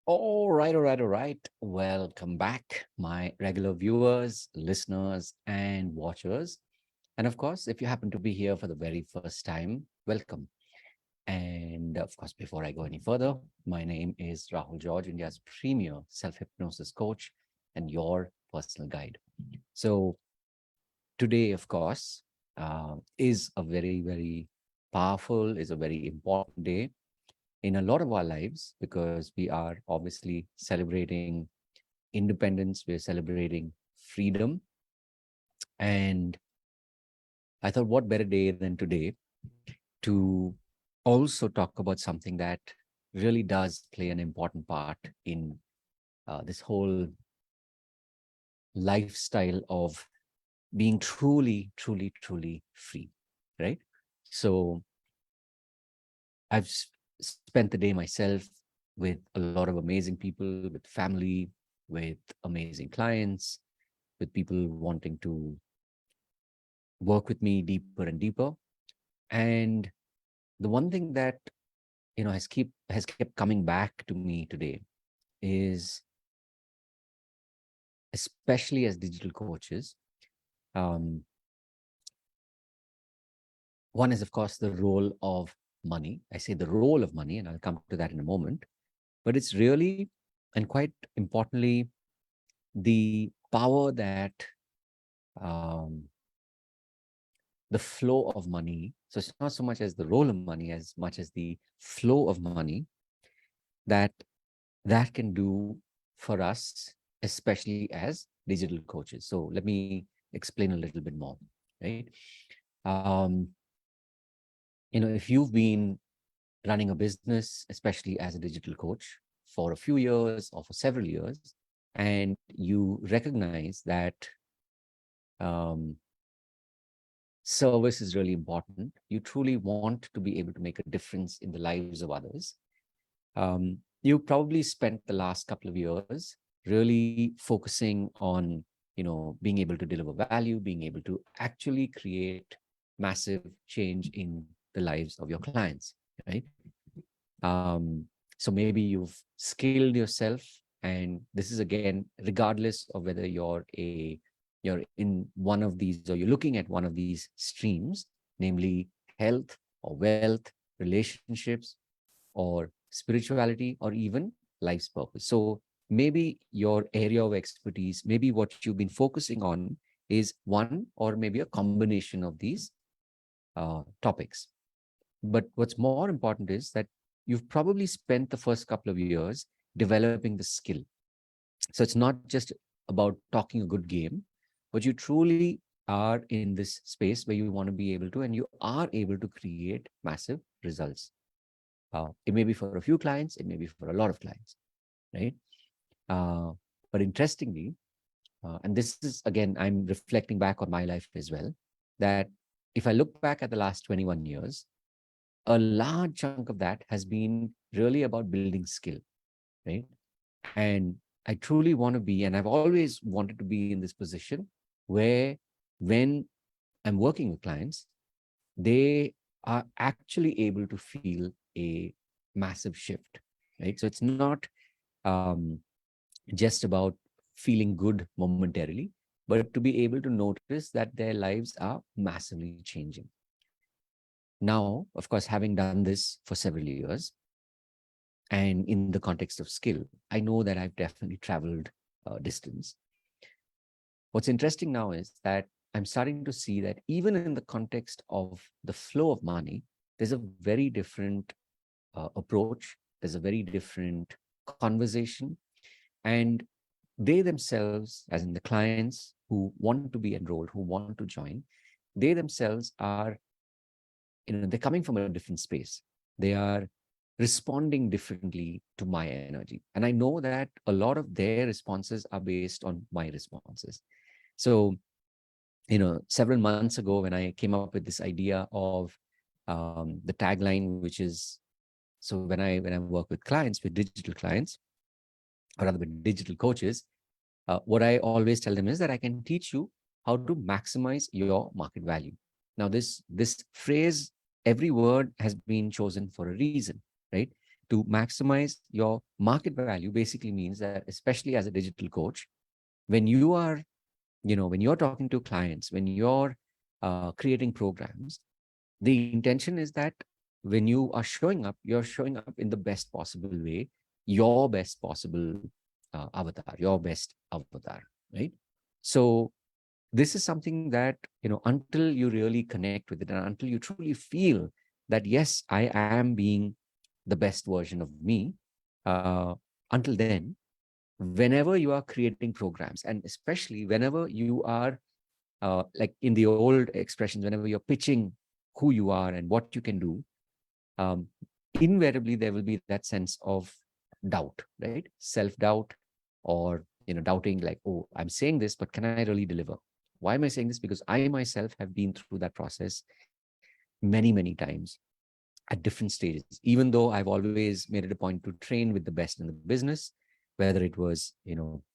All right. Welcome back, my regular viewers, listeners, and watchers. And of course, if you happen to be here for the very first time, welcome. And of course, before I go any further, my name is Rahul George, India's premier self hypnosis coach and your personal guide. So, today, of course, is a very powerful, is a very important day in a lot of our lives because we are obviously celebrating independence, we're celebrating freedom. And I thought, what better day than today to also talk about something that really does play an important part in this whole lifestyle of being truly free, right? So I've spent the day myself with a lot of amazing people, with family, with amazing clients, with people wanting to work with me deeper and deeper. And the one thing that has kept coming back to me today is, especially as digital coaches, um, one is of course the role of money. I say the role of money, and I'll come to that in a moment. But it's really, and quite importantly, the power that um, the flow of money. So it's not so much as the role of money as much as the flow of money that that can do for us, especially as digital coaches. So let me explain a little bit more, right? Um, if you've been running a business, especially as a digital coach, for a few years or for several years, and you recognize that um, service is really important, you truly want to be able to make a difference in the lives of others, you probably spent the last couple of years really focusing on being able to deliver value, being able to actually create massive change in the lives of your clients, right? um, so maybe you've skilled yourself, and this is again regardless of whether you're in one of these or you're looking at one of these streams, namely health or wealth, relationships, or spirituality, or even life's purpose. So maybe your area of expertise, maybe what you've been focusing on is one or maybe a combination of these topics. But what's more important is that you've probably spent the first couple of years developing the skill. So it's not just about talking a good game, but you truly are in this space where you want to be able to, and you are able to create massive results. It may be for a few clients, it may be for a lot of clients, right? Uh, but interestingly, and this is again, I'm reflecting back on my life as well, that if I look back at the last 21 years, a large chunk of that has been really about building skill, right? And I truly want to be, and I've always wanted to be in this position where when I'm working with clients, they are actually able to feel a massive shift, right? So it's not just about feeling good momentarily, but to be able to notice that their lives are massively changing. Now, of course, having done this for several years, and in the context of skill, I know that I've definitely traveled distance. What's interesting now is that I'm starting to see that even in the context of the flow of money, there's a very different approach, there's a very different conversation. And they themselves, as in the clients who want to be enrolled, who want to join, they themselves are, they're coming from a different space. They are responding differently to my energy. And I know that a lot of their responses are based on my responses. So, several months ago, when I came up with this idea of the tagline, which is, so when I work with clients, with digital clients, or rather with digital coaches, what I always tell them is that I can teach you how to maximize your market value. Now, this phrase, every word has been chosen for a reason, right? to maximize your market value basically means that, especially as a digital coach, when you are, when you're talking to clients, when you're creating programs, the intention is that when you are showing up, you're showing up in the best possible way, your best possible avatar, your best avatar, right? So this is something that, until you really connect with it and until you truly feel that, yes, I am being the best version of me, uh, until then, whenever you are creating programs, and especially whenever you are, like in the old expressions, whenever you're pitching who you are and what you can do, um, invariably there will be that sense of doubt, right? Self-doubt, or doubting, like, oh, I'm saying this, but can I really deliver? Why am I saying this? Because I myself have been through that process many, many times at different stages, even though I've always made it a point to train with the best in the business, whether it was,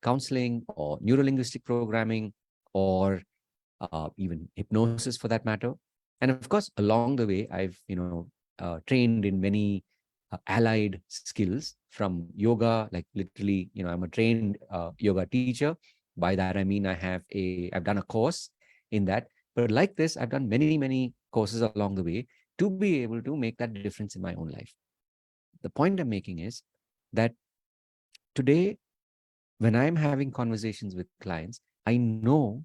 counseling or neurolinguistic programming, or even hypnosis for that matter. And of course, along the way, I've, trained in many allied skills from yoga, like literally, I'm a trained yoga teacher. By that, I mean, I've done a course in that. But like this, I've done many, many courses along the way to be able to make that difference in my own life. The point I'm making is that today, when I'm having conversations with clients, I know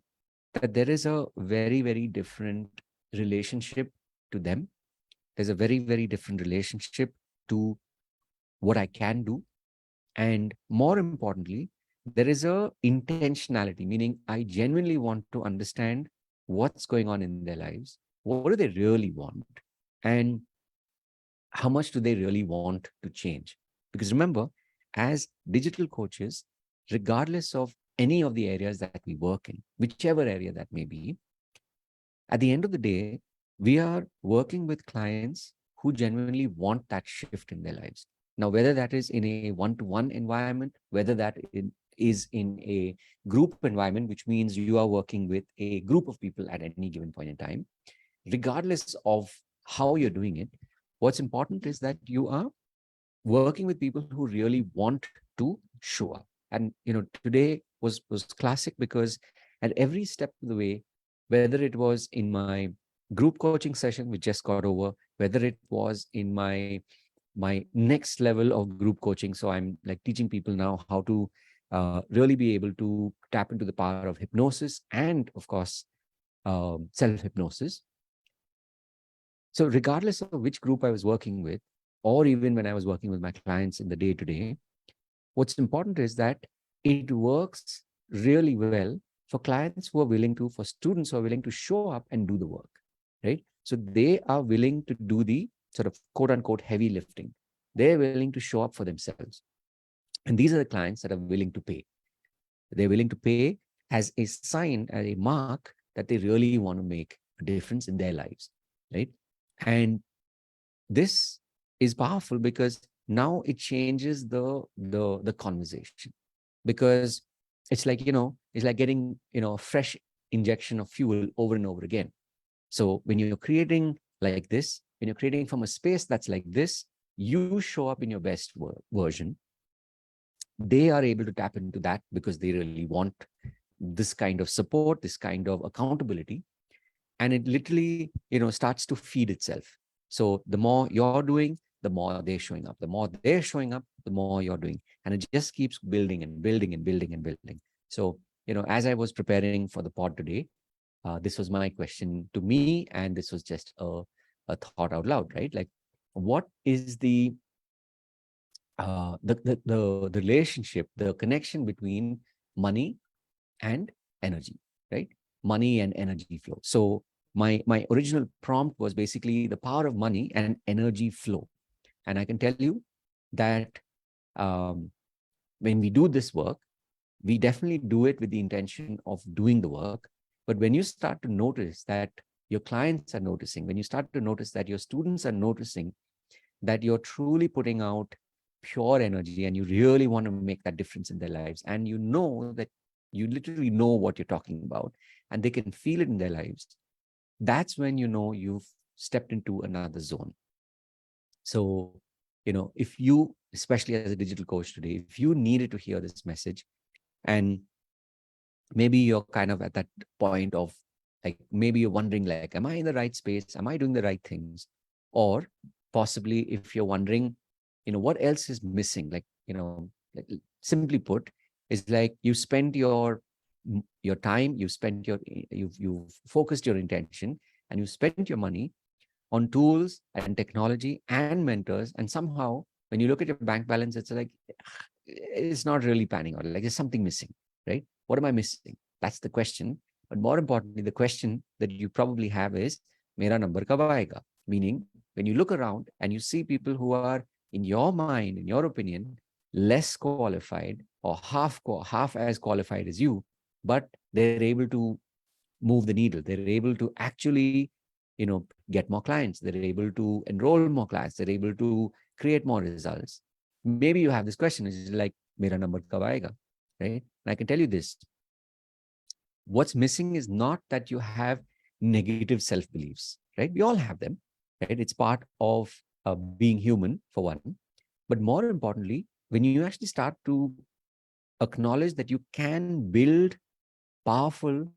that there is a very, very different relationship to them. There's a very, very different relationship to what I can do. And more importantly, there is a intentionality, meaning I genuinely want to understand what's going on in their lives. What do they really want? And how much do they really want to change? Because remember, as digital coaches, regardless of any of the areas that we work in, whichever area that may be, at the end of the day, we are working with clients who genuinely want that shift in their lives. Now, whether that is in a one-to-one environment, whether that is in a group environment, which means you are working with a group of people at any given point in time, regardless of how you're doing it, what's important is that you are working with people who really want to show up. And today was classic because at every step of the way, whether it was in my group coaching session which just got over, whether it was in my next level of group coaching, so I'm like teaching people now how to really be able to tap into the power of hypnosis and, of course, self hypnosis. So regardless of which group I was working with, or even when I was working with my clients in the day to day, what's important is that it works really well for clients who are willing to, for students who are willing to show up and do the work, right? So they are willing to do the sort of quote unquote heavy lifting. They're willing to show up for themselves. And these are the clients that are willing to pay. They're willing to pay as a sign, as a mark that they really want to make a difference in their lives, right? And this is powerful because now it changes the conversation, because it's like, it's like getting, a fresh injection of fuel over and over again. So when you're creating like this, when you're creating from a space that's like this, you show up in your best version. They are able to tap into that because they really want this kind of support, this kind of accountability, and it literally, starts to feed itself. So the more you're doing, the more they're showing up. The more they're showing up, the more you're doing, and it just keeps building and building and building and building. So, as I was preparing for the pod today, this was my question to me, and this was just a thought out loud, right? Like, what is the relationship, the connection between money and energy, right? Money and energy flow. So my original prompt was basically the power of money and energy flow. And I can tell you that um, when we do this work, we definitely do it with the intention of doing the work. But when you start to notice that your clients are noticing, when you start to notice that your students are noticing that you're truly putting out pure energy and you really want to make that difference in their lives, and you know that you literally know what you're talking about and they can feel it in their lives, that's when you know you've stepped into another zone. So if you, especially as a digital coach today, if you needed to hear this message, and maybe you're kind of at that point of, like, maybe you're wondering, like, am I in the right space? Am I doing the right things? Or possibly if you're wondering, what else is missing? Like, simply put, is like you spent your time, you've focused your intention, and you spent your money on tools and technology and mentors, and somehow when you look at your bank balance, it's like it's not really panning out. Like there's something missing, right? What am I missing? That's the question. But more importantly, the question that you probably have is, mera number kab aayega? Meaning, when you look around and you see people who are, in your mind, in your opinion, less qualified or half as qualified as you, but they're able to move the needle. They're able to actually, get more clients. They're able to enroll more clients. They're able to create more results. Maybe you have this question, is like, mera number kab aayega, right? And I can tell you this, what's missing is not that you have negative self-beliefs, right? We all have them, right? It's part of being human, for one. But more importantly, when you actually start to acknowledge that you can build powerful,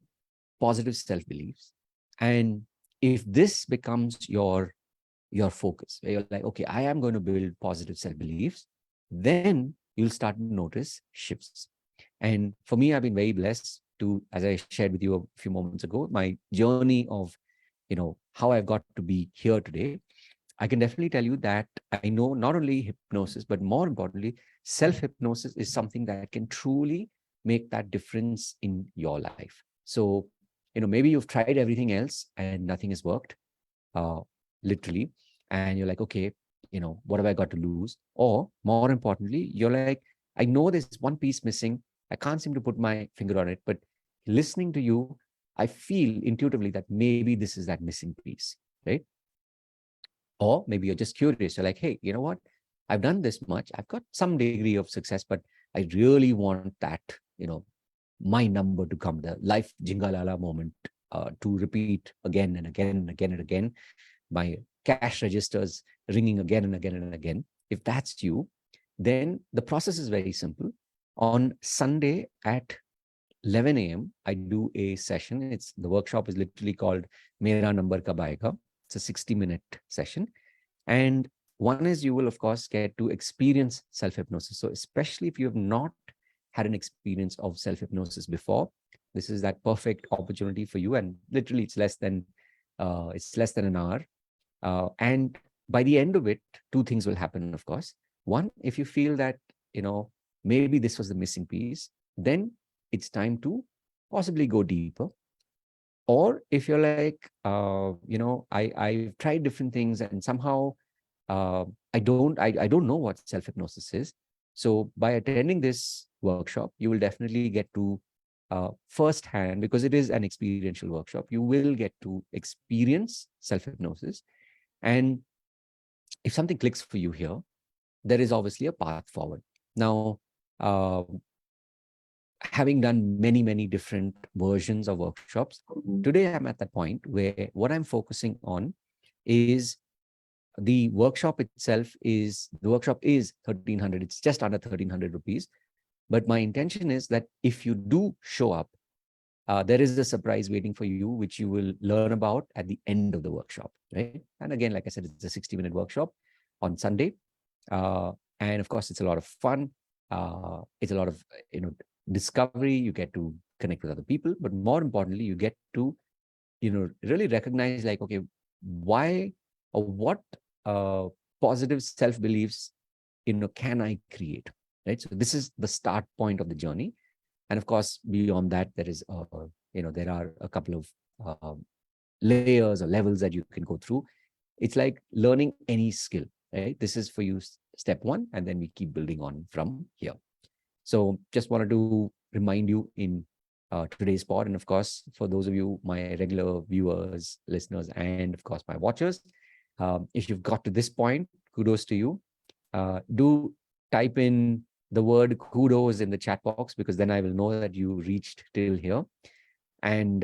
positive self-beliefs, and if this becomes your focus, where you're like, okay, I am going to build positive self-beliefs, then you'll start to notice shifts. And for me, I've been very blessed to, as I shared with you a few moments ago, my journey of, how I've got to be here today. I can definitely tell you that I know not only hypnosis, but more importantly, self-hypnosis is something that can truly make that difference in your life. So, maybe you've tried everything else and nothing has worked, uh, literally. And you're like, okay, what have I got to lose? Or more importantly, you're like, I know there's one piece missing. I can't seem to put my finger on it, but listening to you, I feel intuitively that maybe this is that missing piece, right? Or maybe you're just curious. You're like, hey, you know what? I've done this much. I've got some degree of success, but I really want that, my number to come, the life jingalala moment, to repeat again and again and again and again. My cash registers ringing again and again and again. If that's you, then the process is very simple. On Sunday at 11 a.m., I do a session. The workshop is literally called Mera Number Kab Aayega. It's a 60-minute session. And one is, you will, of course, get to experience self-hypnosis. So especially if you have not had an experience of self-hypnosis before, this is that perfect opportunity for you. And literally, it's less than an hour. And by the end of it, two things will happen, of course. One, if you feel that, maybe this was the missing piece, then it's time to possibly go deeper. Or if you're like, I've tried different things and somehow I don't know what self-hypnosis is. So by attending this workshop, you will definitely get to firsthand, because it is an experiential workshop, you will get to experience self-hypnosis. And if something clicks for you here, there is obviously a path forward. Now, uh, having done many, many different versions of workshops, today I'm at that point where what I'm focusing on is the workshop is 1,300. It's just under 1,300 rupees. But my intention is that if you do show up, there is a surprise waiting for you, which you will learn about at the end of the workshop, right? And again, like I said, it's a 60-minute workshop on Sunday. And of course, it's a lot of fun. It's a lot of, discovery. You get to connect with other people, but more importantly, you get to, really recognize, like, okay, why or what positive self-beliefs, can I create, right? So this is the start point of the journey. And of course, beyond that, there is, there are a couple of layers or levels that you can go through. It's like learning any skill, right? This is for you, step one, and then we keep building on from here. So just wanted to remind you in today's pod, and of course, for those of you, my regular viewers, listeners, and of course, my watchers, if you've got to this point, kudos to you. Do type in the word kudos in the chat box, because then I will know that you reached till here. And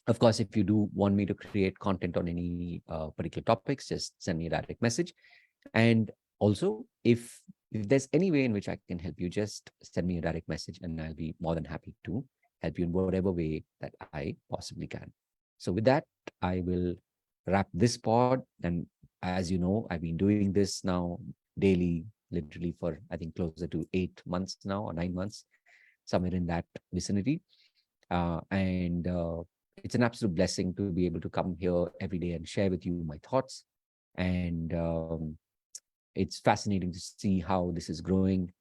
of course, if you do want me to create content on any particular topics, just send me a direct message. And Also, if there's any way in which I can help you, just send me a direct message and I'll be more than happy to help you in whatever way that I possibly can. So with that, I will wrap this pod. And as you know, I've been doing this now daily, literally for I think closer to 8 months now or 9 months, somewhere in that vicinity. And it's an absolute blessing to be able to come here every day and share with you my thoughts. And it's fascinating to see how this is growing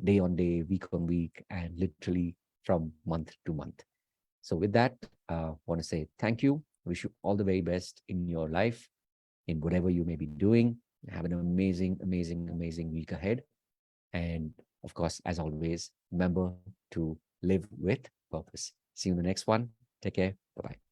day on day, week on week, and literally from month to month. So with that, I want to say thank you. Wish you all the very best in your life, in whatever you may be doing. Have an amazing, amazing, amazing week ahead. And of course, as always, remember to live with purpose. See you in the next one. Take care. Bye bye.